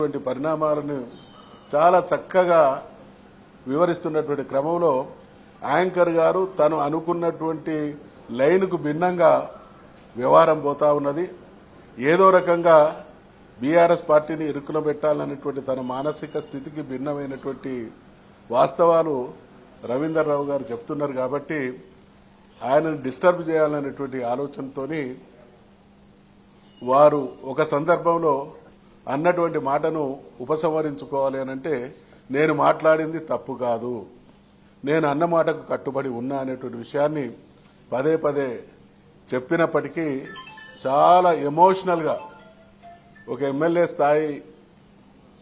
పరిణామాలను చాలా చక్కగా వివరిస్తున్నటువంటి క్రమంలో యాంకర్ గారు తను అనుకున్నటువంటి లైన్కు భిన్నంగా వ్యవహారం పోతా ఉన్నది. ఏదో రకంగా బీఆర్ఎస్ పార్టీని ఇరుకున పెట్టాలనేటువంటి తన మానసిక స్థితికి భిన్నమైనటువంటి వాస్తవాలు రవీందర్ రావు గారు చెప్తున్నారు. కాబట్టి ఆయనను డిస్టర్బ్ చేయాలనేటువంటి ఆలోచనతోని వారు ఒక సందర్భంలో అన్నటువంటి మాటను ఉపసంహరించుకోవాలి అనంటే నేను మాట్లాడింది తప్పు కాదు, నేను అన్న మాటకు కట్టుబడి ఉన్నా అనేటువంటి విషయాన్ని పదే పదే చెప్పినప్పటికీ చాలా ఎమోషనల్గా ఒక ఎమ్మెల్యే స్థాయి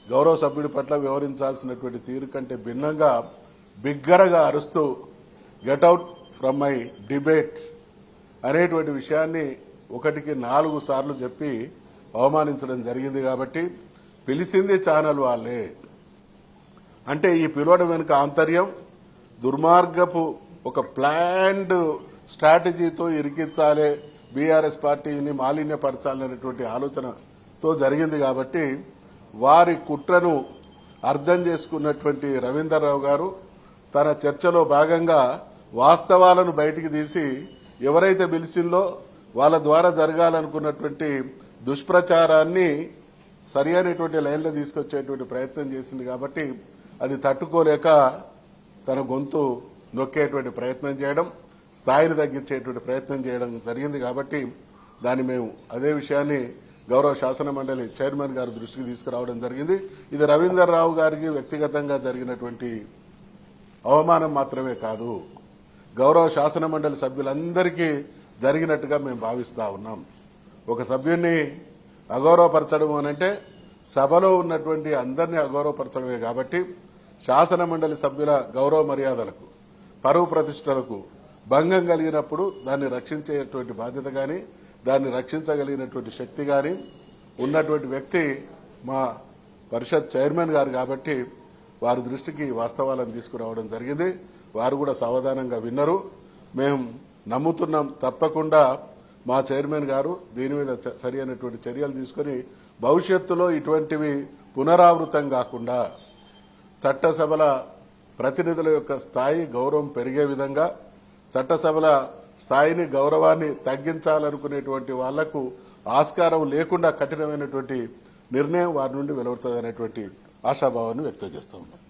గౌరవ సభ్యుడి పట్ల వ్యవహరించాల్సినటువంటి తీరు కంటే భిన్నంగా బిగ్గరగా అరుస్తూ గెట్అవుట్ ఫ్రమ్ మై డిబేట్ అనేటువంటి విషయాన్ని 1-4 సార్లు చెప్పి అవమానించడం జరిగింది. కాబట్టి పిలిచింది ఛానల్ వాళ్ళే అంటే ఈ పిలవడం వెనుక ఆంతర్యం దుర్మార్గపు ఒక ప్లాన్డ్ స్ట్రాటజీతో ఇరికించాలే, బీఆర్ఎస్ పార్టీని మాలిన్యపరచాలనేటువంటి ఆలోచనతో జరిగింది. కాబట్టి వారి కుట్రను అర్థం చేసుకున్నటువంటి రవీందర్ రావు గారు తన చర్చలో భాగంగా వాస్తవాలను బయటికి తీసి ఎవరైతే పిలిచిందో వాళ్ళ ద్వారా జరగాలనుకున్నటువంటి దుష్ప్రచారాన్ని సరి అయినటువంటి లైన్లో తీసుకొచ్చేటువంటి ప్రయత్నం చేసింది. కాబట్టి అది తట్టుకోలేక తన గొంతు నొక్కేటువంటి ప్రయత్నం చేయడం, స్థాయిని తగ్గించేటువంటి ప్రయత్నం చేయడం జరిగింది. కాబట్టి దాన్ని మేము అదే విషయాన్ని గౌరవ శాసన మండలి చైర్మన్ గారి దృష్టికి తీసుకురావడం జరిగింది. ఇది రవీందర్ రావు గారికి వ్యక్తిగతంగా జరిగినటువంటి అవమానం మాత్రమే కాదు, గౌరవ శాసన మండలి సభ్యులందరికీ జరిగినట్టుగా మేము భావిస్తా ఉన్నాం. ఒక సభ్యుడిని అగౌరవపరచడం అనంటే సభలో ఉన్నటువంటి అందరినీ అగౌరవపరచడమే. కాబట్టి శాసన మండలి సభ్యుల గౌరవ మర్యాదలకు, పరువు ప్రతిష్టలకు భంగం కలిగినప్పుడు దాన్ని రక్షించేటువంటి బాధ్యత కానీ, దాన్ని రక్షించగలిగినటువంటి శక్తి కానీ ఉన్నటువంటి వ్యక్తి మా పరిషత్ చైర్మన్ గారు. కాబట్టి వారి దృష్టికి వాస్తవాలను తీసుకురావడం జరిగింది. వారు కూడా సావధానంగా విన్నారు. మేము నమ్ముతున్నాం తప్పకుండా మా చైర్మన్ గారు దీని మీద సరి అయినటువంటి చర్యలు తీసుకుని భవిష్యత్తులో ఇటువంటివి పునరావృతం కాకుండా చట్టసభల ప్రతినిధుల యొక్క స్థాయి గౌరవం పెరిగే విధంగా, చట్టసభల స్థాయిని గౌరవాన్ని తగ్గించాలనుకునేటువంటి వాళ్లకు ఆస్కారం లేకుండా కఠినమైనటువంటి నిర్ణయం వారి నుండి వెలువడుతుందనేటువంటి ఆశాభావాన్ని వ్యక్తం చేస్తా ఉన్నాం.